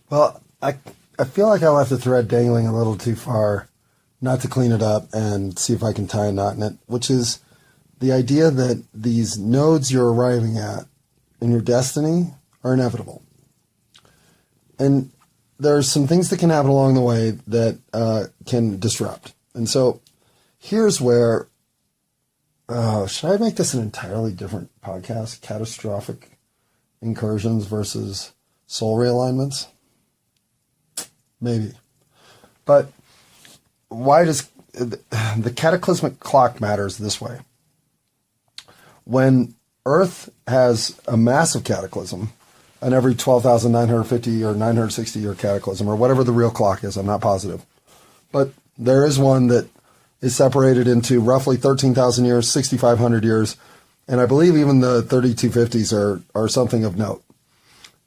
Well, I feel like I left the thread dangling a little too far not to clean it up and see if I can tie a knot in it, which is the idea that these nodes you're arriving at in your destiny are inevitable. And there's some things that can happen along the way that can disrupt. And so here's where, should I make this an entirely different podcast? Catastrophic incursions versus soul realignments? Maybe. But why does the cataclysmic clock matters this way? When Earth has a massive cataclysm, and every 12,950 or 960 year cataclysm, or whatever the real clock is, I'm not positive. But there is one that is separated into roughly 13,000 years, 6,500 years, and I believe even the 3250s are something of note.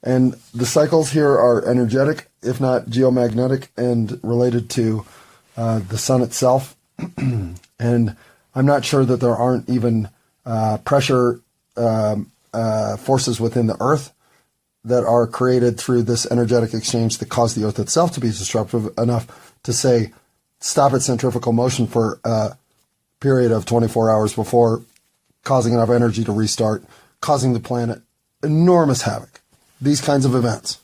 And the cycles here are energetic, if not geomagnetic, and related to the sun itself. And I'm not sure that there aren't even pressure forces within the Earth that are created through this energetic exchange that cause the Earth itself to be disruptive enough to say, stop its centrifugal motion for a period of 24 hours before causing enough energy to restart, causing the planet enormous havoc. These kinds of events.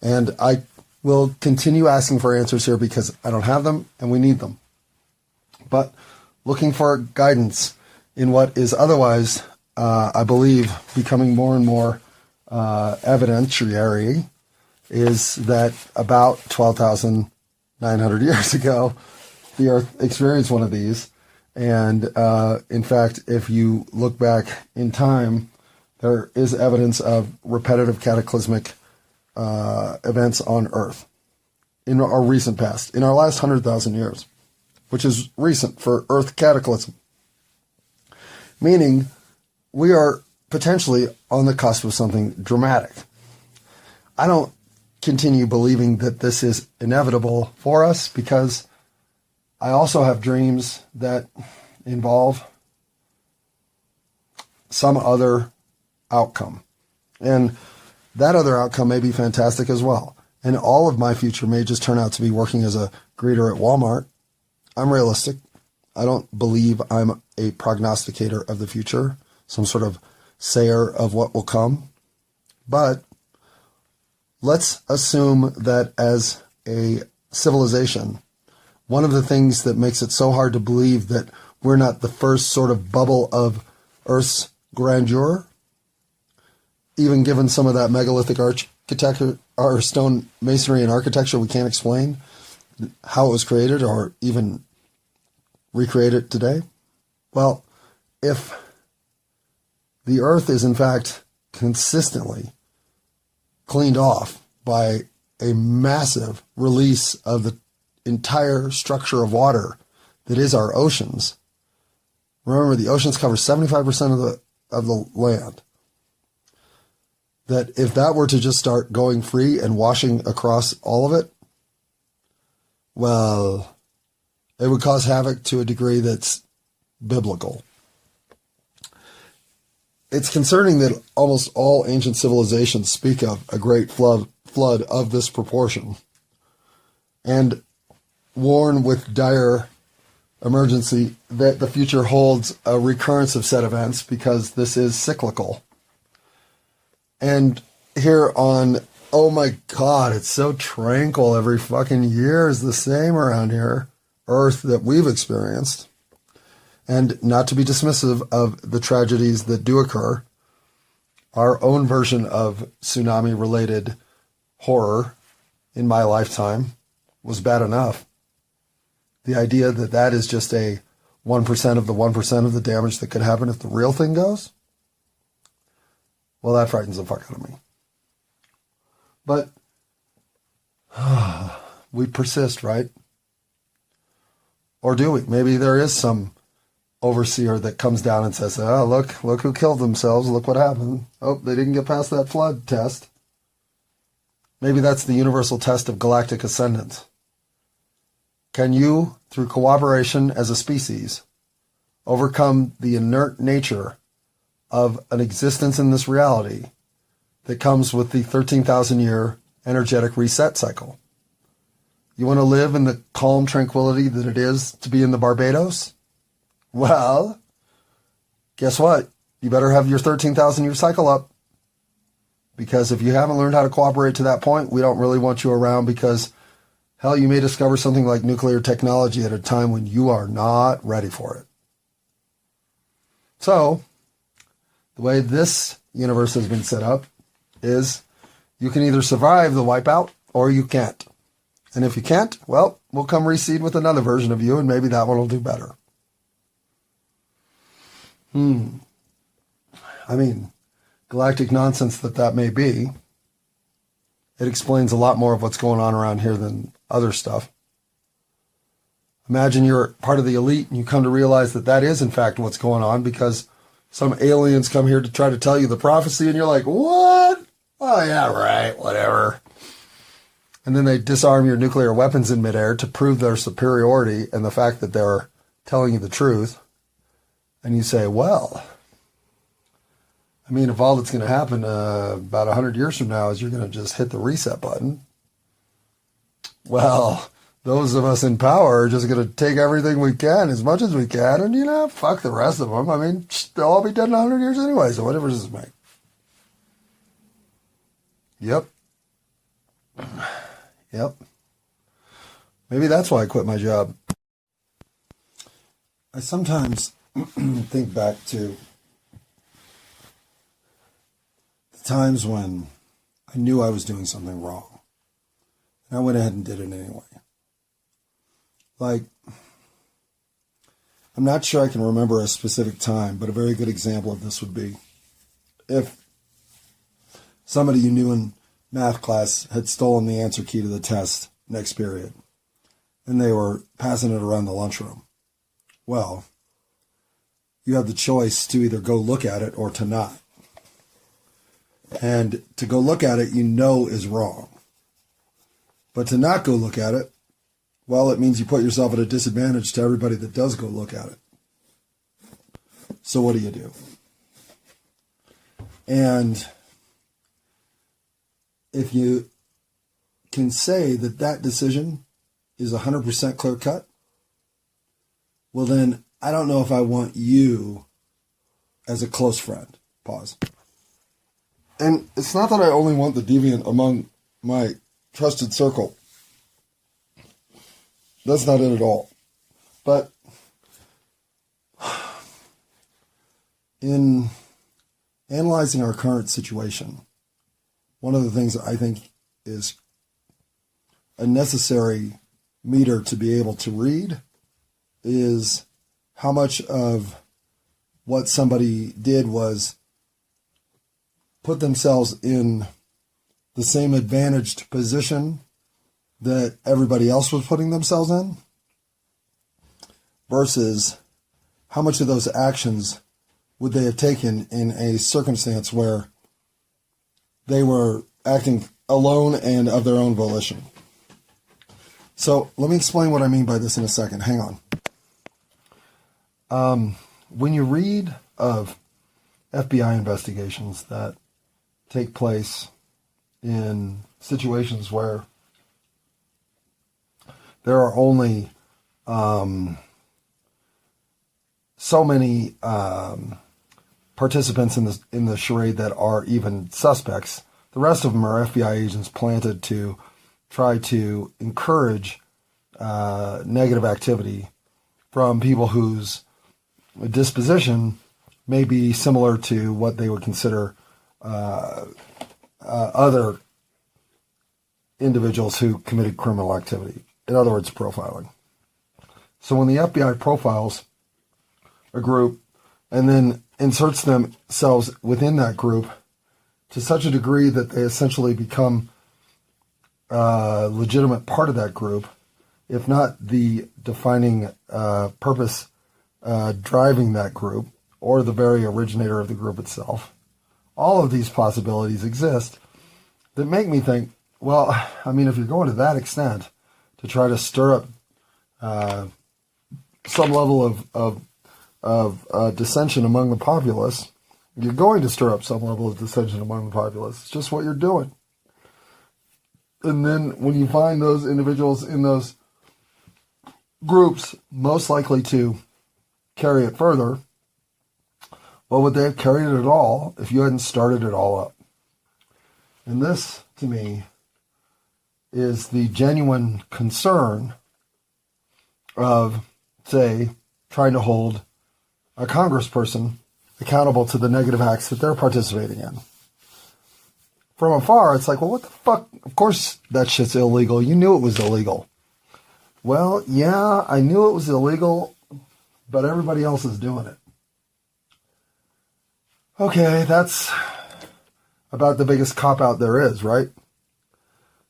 And I will continue asking for answers here because I don't have them and we need them. But looking for guidance in what is otherwise, I believe, becoming more and more evidentiary is that about 12,900 years ago, the Earth experienced one of these. And in fact, if you look back in time, there is evidence of repetitive cataclysmic events on Earth in our recent past, in our last 100,000 years, which is recent for Earth cataclysm. Meaning, we are potentially on the cusp of something dramatic. I don't continue believing that this is inevitable for us because I also have dreams that involve some other outcome. And that other outcome may be fantastic as well. And all of my future may just turn out to be working as a greeter at Walmart. I'm realistic. I don't believe I'm a prognosticator of the future, some sort of sayer of what will come. But let's assume that as a civilization, one of the things that makes it so hard to believe that we're not the first sort of bubble of Earth's grandeur, even given some of that megalithic architecture or stone masonry and architecture we can't explain how it was created or even recreate it today. Well, if the Earth is in fact consistently cleaned off by a massive release of the entire structure of water that is our oceans. Remember, the oceans cover 75% of the land. That if that were to just start going free and washing across all of it, well, it would cause havoc to a degree that's biblical. It's concerning that almost all ancient civilizations speak of a great flood of this proportion and warn with dire emergency that the future holds a recurrence of said events because this is cyclical. And here on, oh my God, it's so tranquil. Every fucking year is the same around here. Earth that we've experienced. And not to be dismissive of the tragedies that do occur, our own version of tsunami-related horror in my lifetime was bad enough. The idea that that is just a 1% of the 1% of the damage that could happen if the real thing goes, well, that frightens the fuck out of me. But we persist, right? Or do we? Maybe there is some overseer that comes down and says, oh, look who killed themselves. Look what happened. Oh, they didn't get past that flood test. Maybe that's the universal test of galactic ascendance. Can you, through cooperation as a species, overcome the inert nature of an existence in this reality that comes with the 13,000-year energetic reset cycle. You want to live in the calm tranquility that it is to be in the Barbados? Well, guess what? You better have your 13,000-year cycle up. Because if you haven't learned how to cooperate to that point, we don't really want you around because, hell, you may discover something like nuclear technology at a time when you are not ready for it. So, the way this universe has been set up is you can either survive the wipeout or you can't. And if you can't, well, we'll come reseed with another version of you and maybe that one will do better. I mean, galactic nonsense that may be, it explains a lot more of what's going on around here than other stuff. Imagine you're part of the elite and you come to realize that is in fact what's going on because some aliens come here to try to tell you the prophecy and you're like, what? Oh yeah, right, whatever. And then they disarm your nuclear weapons in midair to prove their superiority and the fact that they're telling you the truth. And you say, well, I mean, if all that's going to happen about 100 years from now is you're going to just hit the reset button, well, those of us in power are just going to take everything we can, as much as we can, and, fuck the rest of them. I mean, they'll all be dead in 100 years anyway, so what difference does it make? Yep. Maybe that's why I quit my job. I sometimes think back to the times when I knew I was doing something wrong. And I went ahead and did it anyway. Like, I'm not sure I can remember a specific time, but a very good example of this would be if somebody you knew in math class had stolen the answer key to the test next period, and they were passing it around the lunchroom. Well, you have the choice to either go look at it or to not. And to go look at it, is wrong. But to not go look at it, well, it means you put yourself at a disadvantage to everybody that does go look at it. So what do? And if you can say that decision is 100% clear cut, well then, I don't know if I want you as a close friend. Pause. And it's not that I only want the deviant among my trusted circle. That's not it at all. But in analyzing our current situation, one of the things that I think is a necessary meter to be able to read is how much of what somebody did was put themselves in the same advantaged position that everybody else was putting themselves in, versus how much of those actions would they have taken in a circumstance where they were acting alone and of their own volition. So let me explain what I mean by this in a second. Hang on. When you read of FBI investigations that take place in situations where there are only so many participants in the charade that are even suspects, the rest of them are FBI agents planted to try to encourage negative activity from people whose disposition may be similar to what they would consider other individuals who committed criminal activity. In other words, profiling. So when the FBI profiles a group and then inserts themselves within that group to such a degree that they essentially become a legitimate part of that group, if not the defining purpose driving that group, or the very originator of the group itself. All of these possibilities exist that make me think, well, I mean, if you're going to that extent to try to stir up some level of dissension among the populace, You're going to stir up some level of dissension among the populace. It's just what you're doing. And then when you find those individuals in those groups most likely to carry it further, well, would they have carried it at all if you hadn't started it all up? And this, to me, is the genuine concern of, say, trying to hold a congressperson accountable to the negative acts that they're participating in. From afar, it's like, well, what the fuck? Of course that shit's illegal. You knew it was illegal. Well, yeah, I knew it was illegal, but everybody else is doing it. Okay, that's about the biggest cop-out there is, right?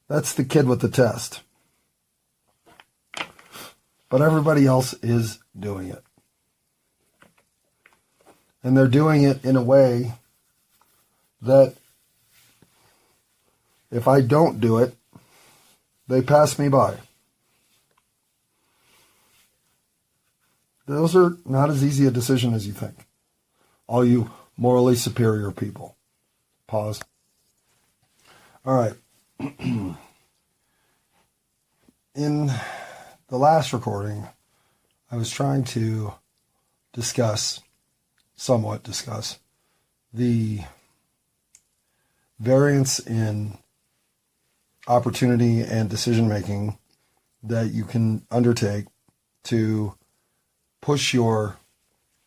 That's the kid with the test. But everybody else is doing it. And they're doing it in a way that if I don't do it, they pass me by. Those are not as easy a decision as you think. All you morally superior people. Pause. All right. In the last recording, I was trying to somewhat discuss the variance in opportunity and decision making that you can undertake to push your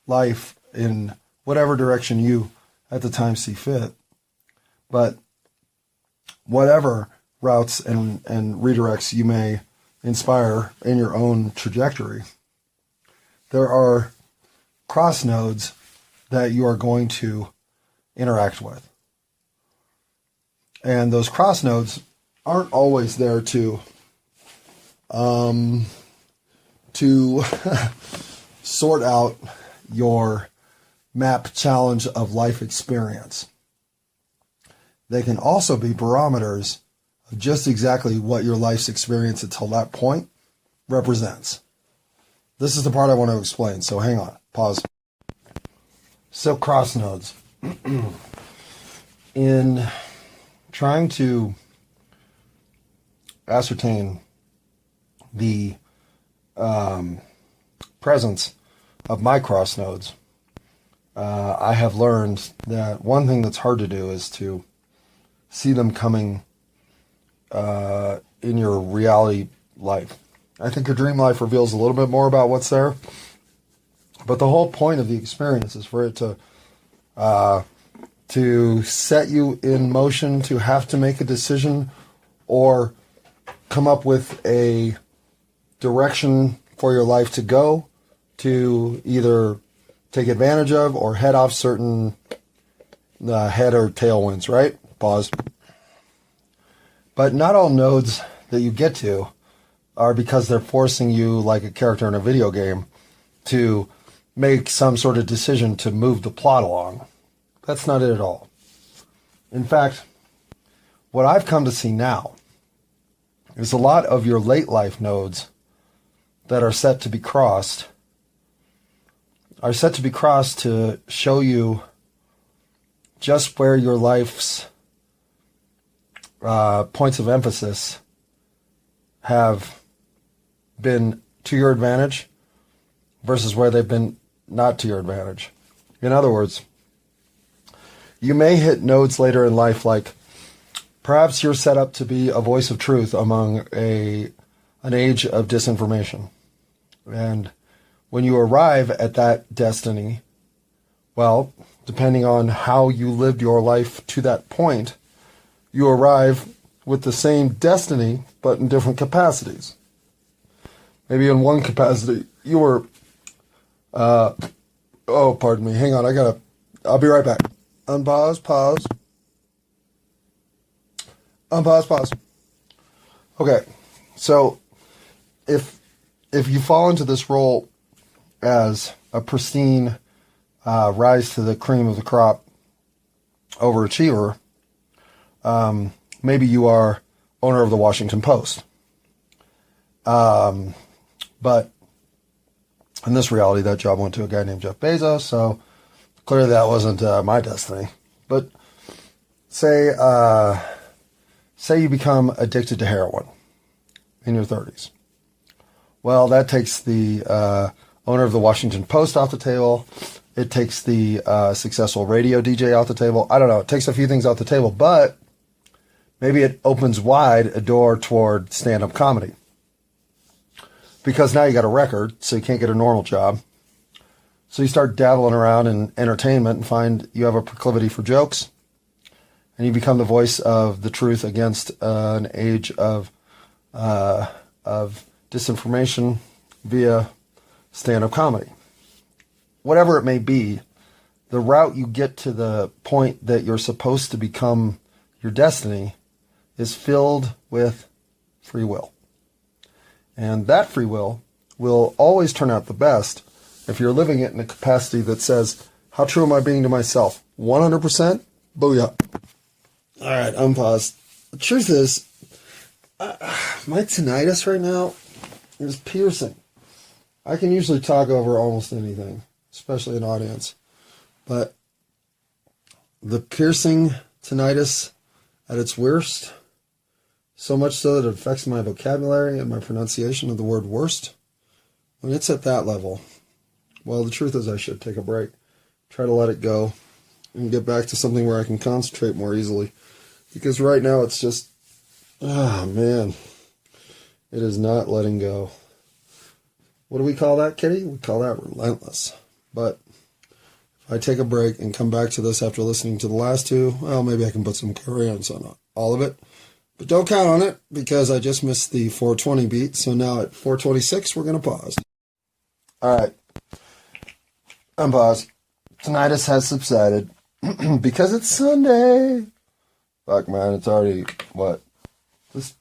life in whatever direction you at the time see fit. But whatever routes and redirects you may inspire in your own trajectory, there are cross nodes that you are going to interact with. And those cross nodes aren't always there to sort out your map challenge of life experience. They can also be barometers of just exactly what your life's experience until that point represents. This is the part I want to explain, so hang on, pause. So cross nodes. In trying to ascertain the presence of my cross nodes, I have learned that one thing that's hard to do is to see them coming in your reality life. I think your dream life reveals a little bit more about what's there, but the whole point of the experience is for it to set you in motion, to have to make a decision or come up with a direction for your life to go, to either take advantage of or head off certain head or tailwinds, right? Pause. But not all nodes that you get to are because they're forcing you, like a character in a video game, to make some sort of decision to move the plot along. That's not it at all. In fact, what I've come to see now is a lot of your late life nodes that are set to be crossed to show you just where your life's points of emphasis have been to your advantage versus where they've been not to your advantage. In other words, you may hit nodes later in life like perhaps you're set up to be a voice of truth among an age of disinformation. And when you arrive at that destiny, well, depending on how you lived your life to that point, you arrive with the same destiny, but in different capacities. Maybe in one capacity, you were, pardon me, hang on, I'll be right back. Unpause, pause. Unpause, pause. Okay, so if you fall into this role as a pristine, rise to the cream of the crop overachiever, maybe you are owner of the Washington Post. But in this reality, that job went to a guy named Jeff Bezos, so Clearly that wasn't my destiny. But say you become addicted to heroin in your 30s. Well, that takes the owner of the Washington Post off the table. It takes the successful radio DJ off the table. I don't know. It takes a few things off the table, but maybe it opens wide a door toward stand-up comedy. Because now you got a record, so you can't get a normal job. So you start dabbling around in entertainment and find you have a proclivity for jokes. And you become the voice of the truth against an age of disinformation via stand-up comedy. Whatever it may be, the route you get to the point that you're supposed to become your destiny is filled with free will. And that free will always turn out the best if you're living it in a capacity that says, how true am I being to myself? 100%? Booyah. All right, unpause. The truth is, my tinnitus right now is piercing. I can usually talk over almost anything, especially an audience. But the piercing tinnitus at its worst, so much so that it affects my vocabulary and my pronunciation of the word worst, when it's at that level, well, the truth is I should take a break, try to let it go, and get back to something where I can concentrate more easily. Because right now it's just, man, it is not letting go. What do we call that, Kitty? We call that relentless. But if I take a break and come back to this after listening to the last two, well, maybe I can put some carry-ons on all of it. But don't count on it, because I just missed the 420 beat. So now at 426, we're going to pause. All right. Unpause. Tinnitus has subsided because it's Sunday. Fuck, man, it's already, what? It's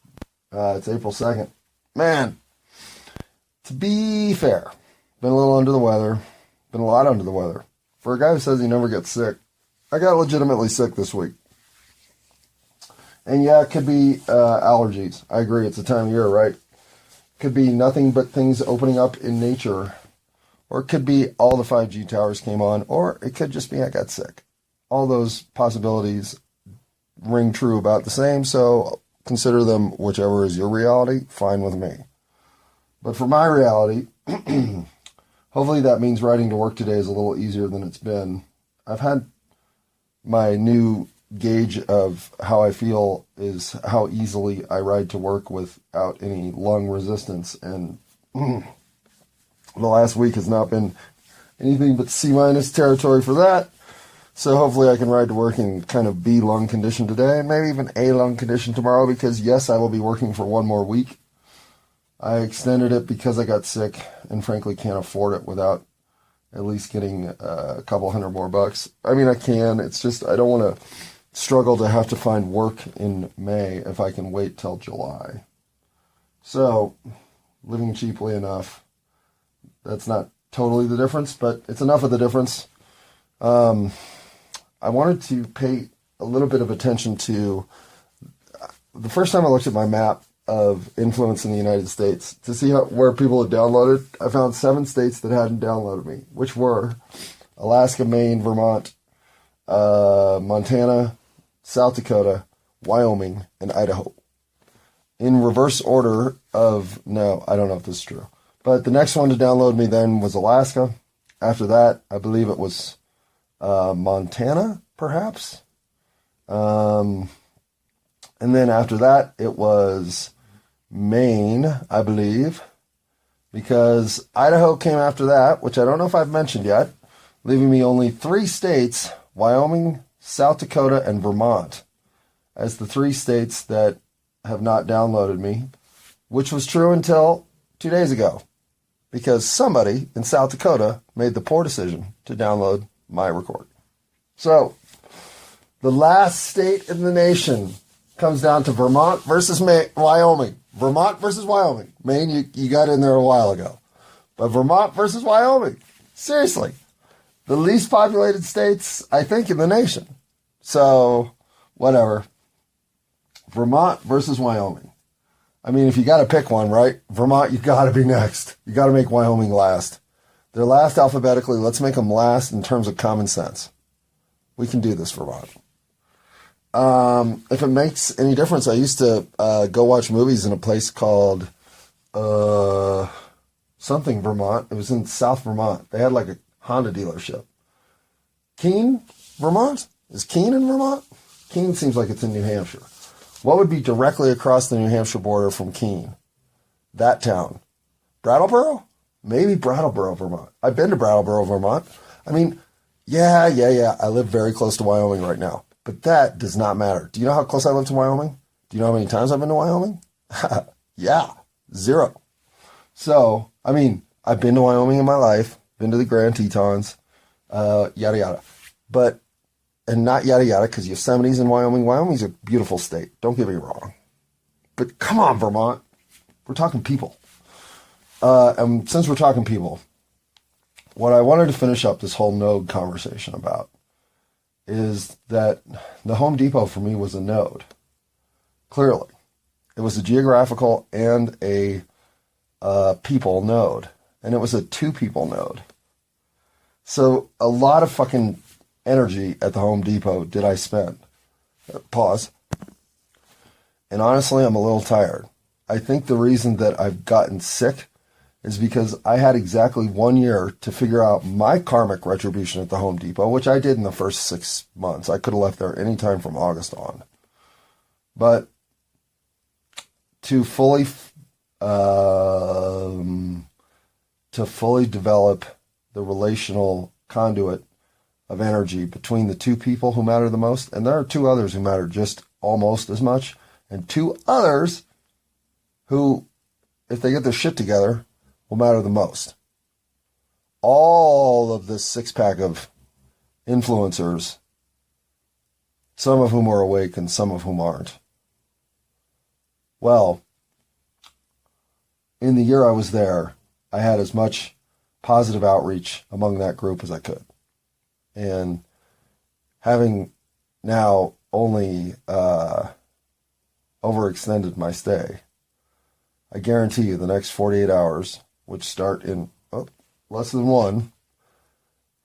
April 2nd. Man, to be fair, been a little under the weather. Been a lot under the weather. For a guy who says he never gets sick, I got legitimately sick this week. And yeah, it could be allergies. I agree, it's the time of year, right? Could be nothing but things opening up in nature. Or it could be all the 5G towers came on. Or it could just be I got sick. All those possibilities ring true about the same, so consider them whichever is your reality, fine with me. But for my reality, hopefully that means riding to work today is a little easier than it's been. I've had my new gauge of how I feel is how easily I ride to work without any lung resistance, and the last week has not been anything but C- territory for that. So hopefully I can ride to work in kind of B lung condition today, and maybe even A lung condition tomorrow, because yes, I will be working for one more week. I extended it because I got sick and frankly can't afford it without at least getting a couple $100 more bucks. I mean, I can. It's just I don't want to struggle to have to find work in May if I can wait till July. So, living cheaply enough. That's not totally the difference, but it's enough of the difference. I wanted to pay a little bit of attention to the first time I looked at my map of influence in the United States to see where people had downloaded. I found 7 states that hadn't downloaded me, which were Alaska, Maine, Vermont, Montana, South Dakota, Wyoming, and Idaho. In reverse order of, no, I don't know if this is true. But the next one to download me then was Alaska. After that, I believe it was Montana, perhaps. And then after that, it was Maine, I believe, because Idaho came after that, which I don't know if I've mentioned yet, leaving me only 3 states, Wyoming, South Dakota, and Vermont, as the 3 states that have not downloaded me, which was true until 2 days ago, because somebody in South Dakota made the poor decision to download my recording. So, the last state in the nation comes down to Vermont versus Wyoming. Vermont versus Wyoming. Maine, you got in there a while ago. But Vermont versus Wyoming. Seriously. The least populated states, I think, in the nation. So, whatever. Vermont versus Wyoming. I mean, if you got to pick one, right? Vermont, you got to be next. You got to make Wyoming last. They're last alphabetically. Let's make them last in terms of common sense. We can do this, Vermont. If it makes any difference, I used to go watch movies in a place called something Vermont. It was in South Vermont. They had like a Honda dealership. Keene, Vermont? Is Keene in Vermont? Keene seems like it's in New Hampshire. What would be directly across the New Hampshire border from Keene? That town. Brattleboro? Maybe Brattleboro, Vermont. I've been to Brattleboro, Vermont. I mean, yeah. I live very close to Wyoming right now. But that does not matter. Do you know how close I live to Wyoming? Do you know how many times I've been to Wyoming? Yeah, 0. So, I mean, I've been to Wyoming in my life, been to the Grand Tetons, yada, yada. But, and not yada, yada, because Yosemite's in Wyoming. Wyoming's a beautiful state. Don't get me wrong. But come on, Vermont. We're talking people. And since we're talking people, what I wanted to finish up this whole node conversation about is that the Home Depot for me was a node. Clearly. It was a geographical and a people node. And it was a 2-people node. So a lot of fucking energy at the Home Depot did I spend. Pause. And honestly, I'm a little tired. I think the reason that I've gotten sick is because I had exactly 1 year to figure out my karmic retribution at the Home Depot, which I did in the first 6 months. I could have left there anytime from August on. But to fully develop the relational conduit of energy between the 2 people who matter the most, and there are 2 others who matter just almost as much, and 2 others who, if they get their shit together, will matter the most. All of this 6-pack of influencers, some of whom are awake and some of whom aren't. Well, in the year I was there, I had as much positive outreach among that group as I could. And having now only overextended my stay, I guarantee you the next 48 hours, which start in less than 1,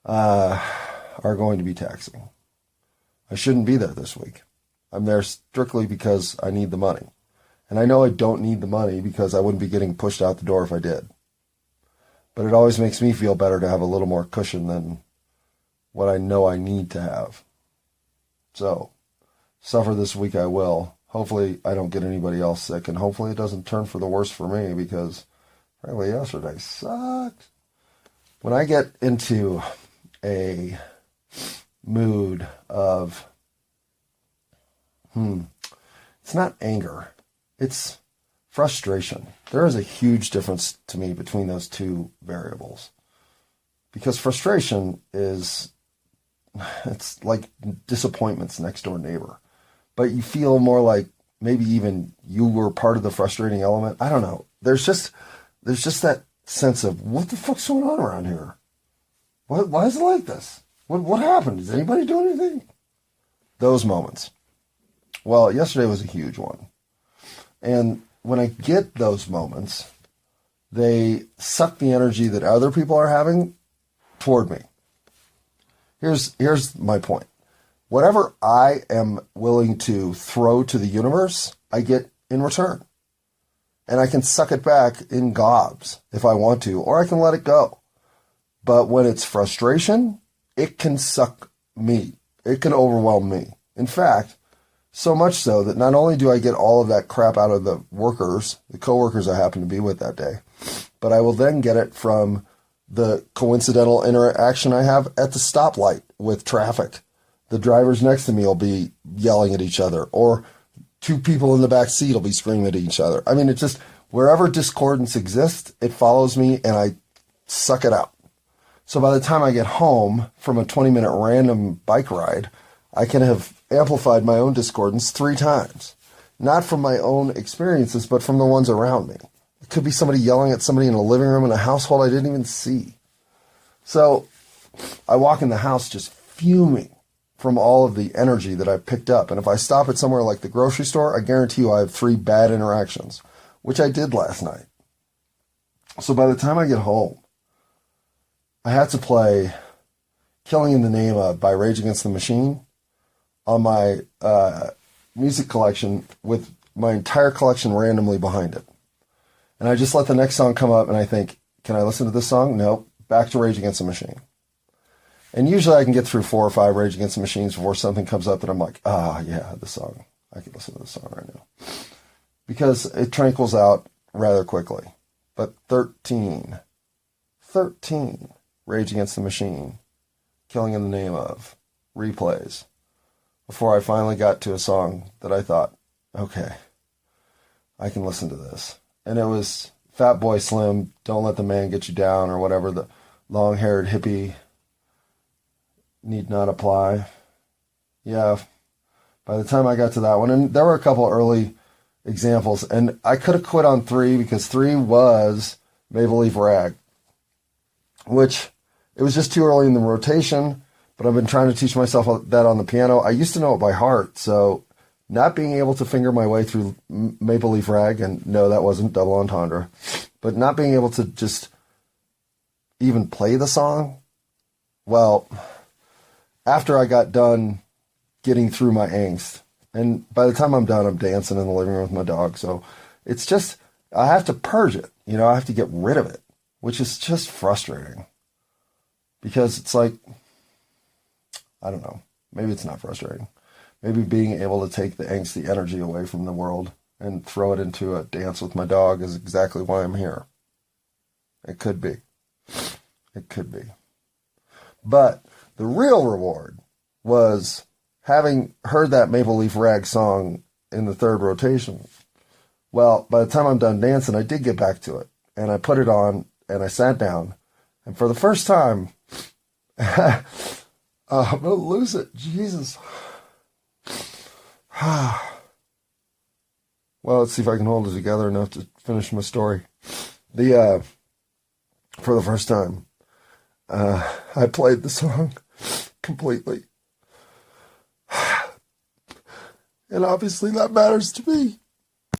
are going to be taxing. I shouldn't be there this week. I'm there strictly because I need the money. And I know I don't need the money because I wouldn't be getting pushed out the door if I did. But it always makes me feel better to have a little more cushion than what I know I need to have. So, suffer this week I will. Hopefully I don't get anybody else sick, and hopefully it doesn't turn for the worse for me, because frankly yesterday sucked. When I get into a mood of, it's not anger, it's frustration. There is a huge difference to me between those 2 variables. Because frustration is, it's like disappointment's next door neighbor. But you feel more like maybe even you were part of the frustrating element. I don't know. There's just that sense of, what the fuck's going on around here? Why is it like this? What happened? Did anybody do anything? Those moments. Well, yesterday was a huge one. And when I get those moments, they suck the energy that other people are having toward me. Here's my point. Whatever I am willing to throw to the universe, I get in return. And I can suck it back in gobs if I want to, or I can let it go. But when it's frustration, it can suck me. It can overwhelm me. In fact, so much so that not only do I get all of that crap out of the workers, the coworkers I happen to be with that day, but I will then get it from the coincidental interaction I have at the stoplight with traffic. The drivers next to me will be yelling at each other, or 2 people in the back seat will be screaming at each other. I mean, it's just, wherever discordance exists, it follows me and I suck it out. So by the time I get home from a 20-minute random bike ride, I can have amplified my own discordance 3 times. Not from my own experiences, but from the ones around me. It could be somebody yelling at somebody in a living room in a household I didn't even see. So I walk in the house just fuming from all of the energy that I've picked up. And if I stop at somewhere like the grocery store, I guarantee you I have 3 bad interactions, which I did last night. So by the time I get home, I had to play Killing in the Name of by Rage Against the Machine on my music collection with my entire collection randomly behind it. And I just let the next song come up and I think, can I listen to this song? Nope. Back to Rage Against the Machine. And usually I can get through 4 or 5 Rage Against the Machines before something comes up that I'm like, yeah, this song. I can listen to this song right now. Because it tranquils out rather quickly. But 13 Rage Against the Machine, Killing in the Name of, replays, before I finally got to a song that I thought, okay, I can listen to this. And it was Fatboy Slim, Don't Let the Man Get You Down, or whatever, the long-haired hippie need not apply. Yeah, by the time I got to that one, and there were a couple early examples, and I could have quit on 3 because 3 was Maple Leaf Rag, which it was just too early in the rotation, but I've been trying to teach myself that on the piano. I used to know it by heart, so not being able to finger my way through Maple Leaf Rag, and no, that wasn't double entendre, but not being able to just even play the song, well, after I got done getting through my angst, and by the time I'm done, I'm dancing in the living room with my dog, so it's just, I have to purge it, I have to get rid of it, which is just frustrating, because it's like, I don't know, maybe it's not frustrating. Maybe being able to take the angst, the energy away from the world and throw it into a dance with my dog is exactly why I'm here. It could be. It could be. But the real reward was having heard that Maple Leaf Rag song in the 3rd rotation. Well, by the time I'm done dancing, I did get back to it. And I put it on and I sat down. And for the first time, I'm going to lose it. Jesus. Well, let's see if I can hold it together enough to finish my story. For the first time, I played the song completely. And obviously that matters to me.